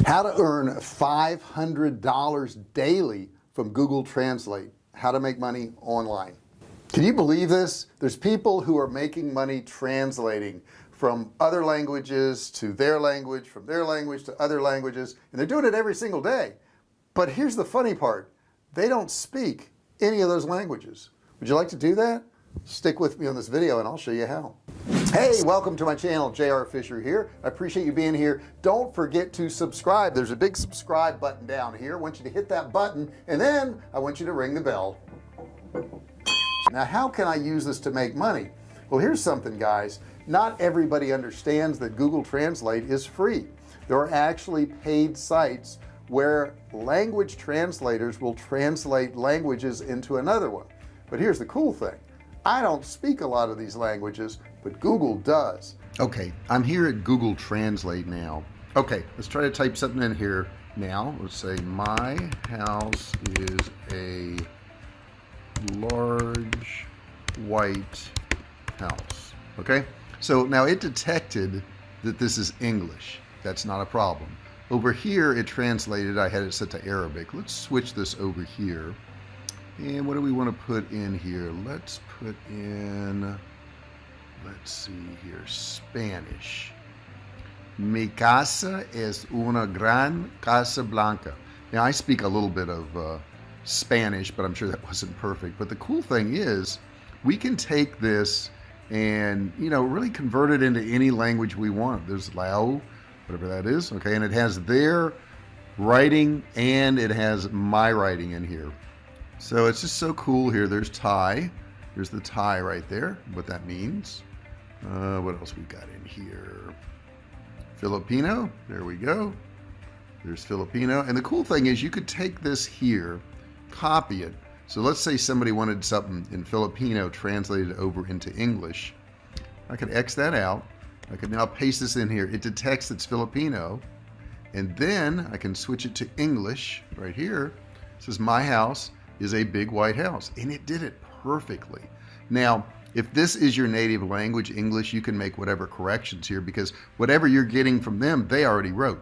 How to earn $500 daily from Google Translate. How to make money online. Can you believe this? There's people who are making money translating from other languages to their language, from their language to other languages, and they're doing it every single day. But here's the funny part. They don't speak any of those languages. Would you like to do that? Stick with me on this video and I'll show you how. Hey, welcome to my channel. JR Fisher here. I appreciate you being here. Don't forget to subscribe. There's a big subscribe button down here. I want you to hit that button and then I want you to ring the bell. Now, how can I use this to make money? Well, here's something, guys. Not everybody understands that Google Translate is free. There are actually paid sites where language translators will translate languages into another one. But here's the cool thing. I don't speak a lot of these languages, but Google does. Okay, I'm here at Google Translate now. Okay, let's try to type something in here now. Let's say my house is a large white house. Okay, so now it detected that this is English. That's not a problem. Over here it translated, I had it set to Arabic. Let's switch this over here. And what do we want to put in here? Let's put in, let's see here, Spanish. Mi casa es una gran casa blanca. Now I speak a little bit of Spanish, but I'm sure that wasn't perfect. But the cool thing is we can take this and, you know, really convert it into any language we want. There's Lao, whatever that is. Okay. And it has their writing and it has my writing in here. So it's just so cool here. There's Thai. There's the Thai right there, what that means. What else we got in here? Filipino. There we go. There's Filipino. And the cool thing is you could take this here, copy it. So let's say somebody wanted something in Filipino translated over into English. I could X that out. I could now paste this in here. It detects it's Filipino. And then I can switch it to English right here. It says my house is a big white house, and it did it perfectly. Now, if this is your native language, English, you can make whatever corrections here because whatever you're getting from them, they already wrote.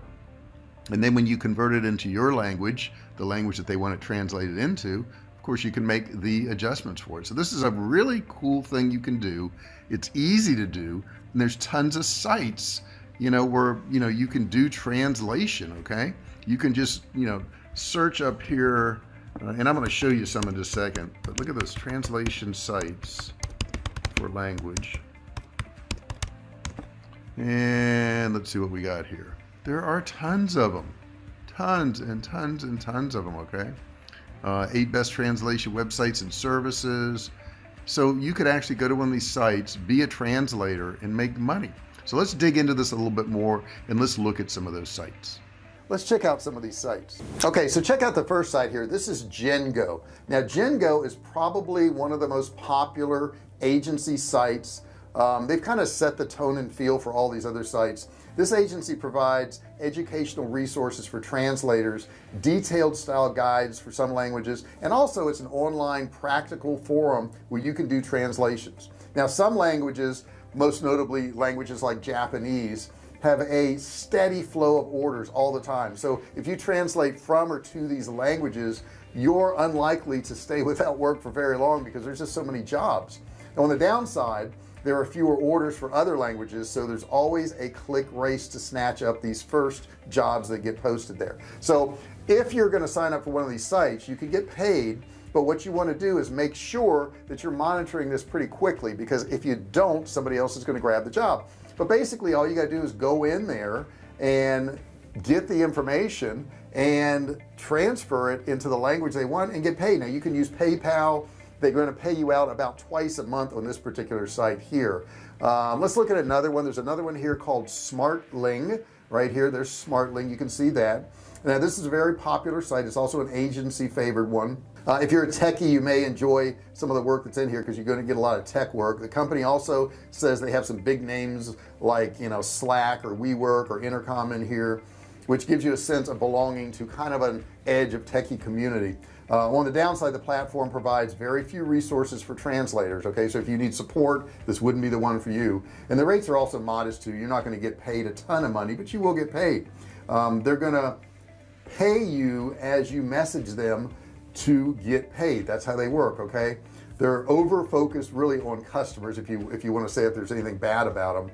And then when you convert it into your language, the language that they want it translated into, of course, you can make the adjustments for it. So this is a really cool thing you can do. It's easy to do, and there's tons of sites, you know, where, you know, you can do translation, okay? You can just, you know, search up here, and I'm going to show you some in just a second, but look at those translation sites for language. And let's see what we got here. There are tons of them, tons and tons and tons of them, okay? 8 best translation websites and services. So you could actually go to one of these sites, be a translator, and make money. So let's dig into this a little bit more, and let's look at some of those sites. Let's check out some of these sites. Okay, so check out the first site here. This is Gengo. Now Gengo is probably one of the most popular agency sites. They've kind of set the tone and feel for all these other sites. This agency provides educational resources for translators, detailed style guides for some languages, and also it's an online practical forum where you can do translations. Now some languages, most notably languages like Japanese, have a steady flow of orders all the time. So if you translate from or to these languages, you're unlikely to stay without work for very long because there's just so many jobs. Now, on the downside, there are fewer orders for other languages, so there's always a click race to snatch up these first jobs that get posted there. So if you're going to sign up for one of these sites, you can get paid, but what you want to do is make sure that you're monitoring this pretty quickly, because if you don't, somebody else is going to grab the job. But basically all you got to do is go in there and get the information and transfer it into the language they want and get paid. Now you can use PayPal. They're going to pay you out about twice a month on this particular site here. Let's look at another one. There's another one here called Smartling right here. There's Smartling. You can see that. Now this is a very popular site. It's also an agency favored one. If you're a techie, you may enjoy some of the work that's in here because you're going to get a lot of tech work. The company also says they have some big names like, you know, Slack or WeWork or Intercom in here, which gives you a sense of belonging to kind of an edge of techie community. On the downside, the platform provides very few resources for translators. Okay, so if you need support, this wouldn't be the one for you. And the rates are also modest too. You're not going to get paid a ton of money, but you will get paid. They're gonna pay you as you message them to get paid. That's how they work. Okay, they're over focused really on customers. If you want to say if there's anything bad about them,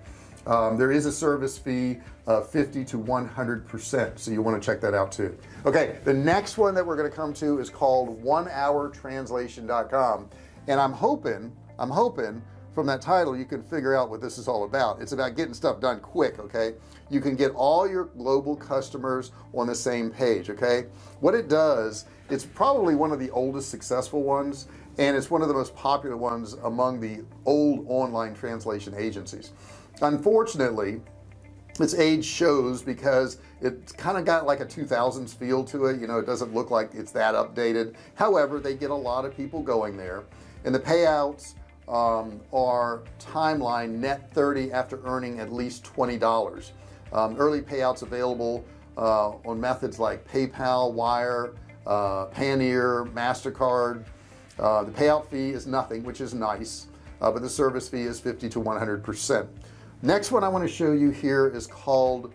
there is a service fee of 50 to 100%, so you want to check that out too. Okay, the next one that we're going to come to is called onehourtranslation.com, and I'm hoping from that title you can figure out what this is all about. It's about getting stuff done quick. Okay, you can get all your global customers on the same page. Okay, what it does, it's probably one of the oldest successful ones, and it's one of the most popular ones among the old online translation agencies. Unfortunately, its age shows because it's kind of got like a 2000s feel to it. You know, it doesn't look like it's that updated. However, they get a lot of people going there, and the payouts are timeline net 30 after earning at least $20. Early payouts available on methods like PayPal, Wire, Payoneer, MasterCard. The payout fee is nothing, which is nice, but the service fee is 50 to 100%. Next one I want to show you here is called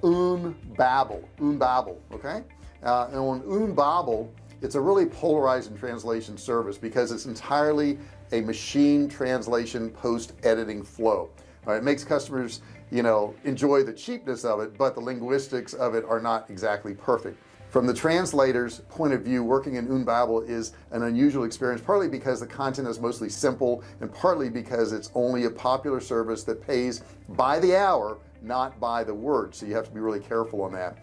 Unbabel. Okay, and on Unbabel, it's a really polarizing translation service because it's entirely a machine translation post-editing flow. It makes customers, you know, enjoy the cheapness of it, but the linguistics of it are not exactly perfect. From the translator's point of view, working in Unbabel is an unusual experience, partly because the content is mostly simple and partly because it's only a popular service that pays by the hour, not by the word, so you have to be really careful on that.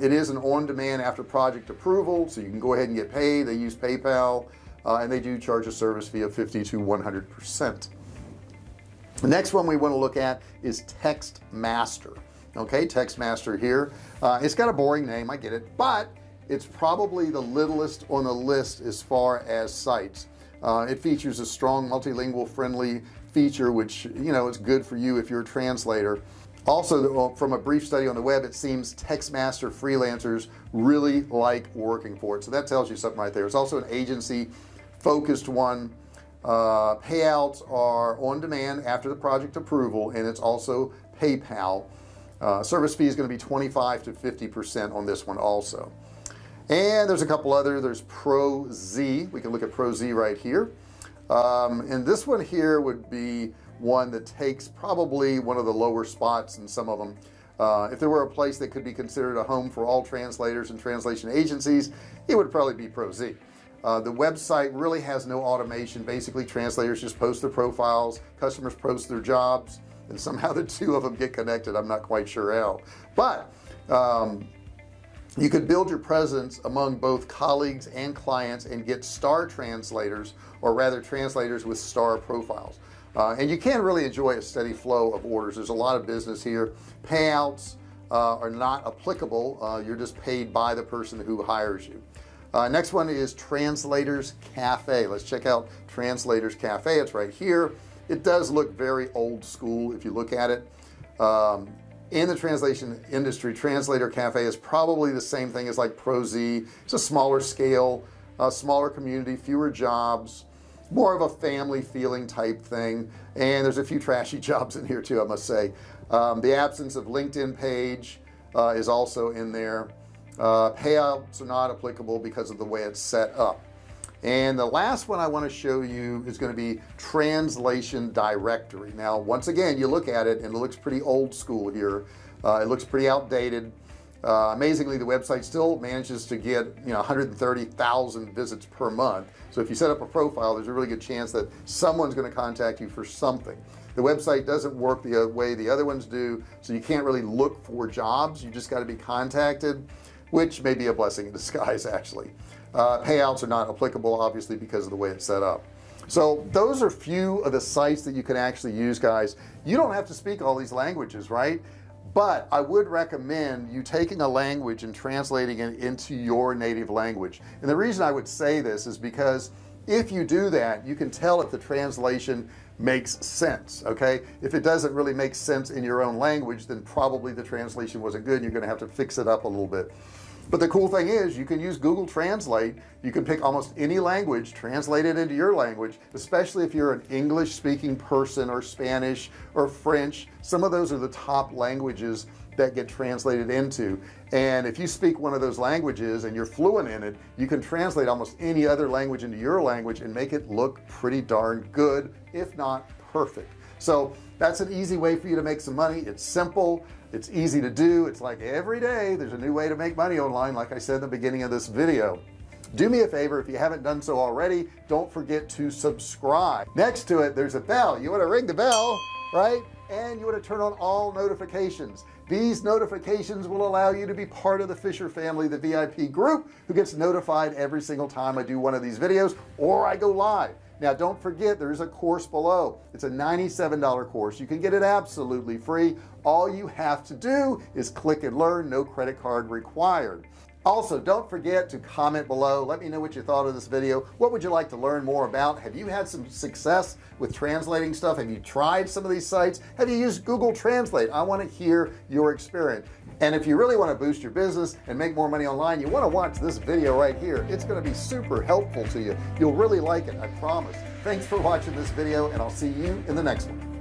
It is an on-demand after project approval, so you can go ahead and get paid. They use PayPal, and they do charge a service fee of 50 to 100%. The next one we want to look at is TextMaster. Okay, TextMaster here. It's got a boring name, I get it, but it's probably the littlest on the list as far as sites. It features a strong multilingual friendly feature, which, you know, is good for you if you're a translator. Also, from a brief study on the web, it seems TextMaster freelancers really like working for it, so that tells you something right there. It's also an agency focused one. Payouts are on demand after the project approval, and it's also PayPal. Service fee is going to be 25 to 50% on this one also. And there's a couple other. There's ProZ. We can look at ProZ right here, and this one here would be one that takes probably one of the lower spots in some of them. If there were a place that could be considered a home for all translators and translation agencies, it would probably be ProZ. The website really has no automation. Basically, translators just post their profiles, customers post their jobs, and somehow the two of them get connected. I'm not quite sure how, but you could build your presence among both colleagues and clients and get star translators, or rather translators with star profiles, and you can really enjoy a steady flow of orders. There's a lot of business here. Payouts are not applicable. You're just paid by the person who hires you. Next one is Translators Cafe. Let's check out Translators Cafe. It's right here. It does look very old school if you look at it. In the translation industry, Translator Cafe is probably the same thing as like ProZ. It's a smaller scale, smaller community, fewer jobs, more of a family feeling type thing, and there's a few trashy jobs in here too, I must say. The absence of LinkedIn page is also in there. Payouts are not applicable because of the way it's set up. And the last one I want to show you is going to be Translation Directory. Now, once again, you look at it and it looks pretty old school here. It looks pretty outdated. Amazingly, the website still manages to get 130,000 visits per month. So if you set up a profile, there's a really good chance that someone's going to contact you for something. The website doesn't work the way the other ones do, so you can't really look for jobs. You just got to be contacted, which may be a blessing in disguise actually. Payouts are not applicable, obviously, because of the way it's set up. So those are few of the sites that you can actually use, guys. You don't have to speak all these languages, right? But I would recommend you taking a language and translating it into your native language. And the reason I would say this is because if you do that, you can tell if the translation makes sense. Okay, if it doesn't really make sense in your own language, then probably the translation wasn't good. You're going to have to fix it up a little bit. But the cool thing is you can use Google Translate. You can pick almost any language, translate it into your language, especially if you're an English speaking person or Spanish or French. Some of those are the top languages that get translated into. And if you speak one of those languages and you're fluent in it, you can translate almost any other language into your language and make it look pretty darn good, if not perfect. So that's an easy way for you to make some money. It's simple, it's easy to do. It's like every day there's a new way to make money online, like I said in the beginning of this video. Do me a favor, if you haven't done so already, don't forget to subscribe. Next to it, there's a bell. You want to ring the bell, right? And you want to turn on all notifications. These notifications will allow you to be part of the Fisher family, the VIP group, who gets notified every single time I do one of these videos or I go live. Now don't forget, there's a course below. It's a $97 course. You can get it absolutely free. All you have to do is click and learn. No credit card required. Also, don't forget to comment below. Let me know what you thought of this video. What would you like to learn more about? Have you had some success with translating stuff? Have you tried some of these sites? Have you used Google Translate? I want to hear your experience. And if you really want to boost your business and make more money online, you want to watch this video right here. It's going to be super helpful to you. You'll really like it, I promise. Thanks for watching this video, and I'll see you in the next one.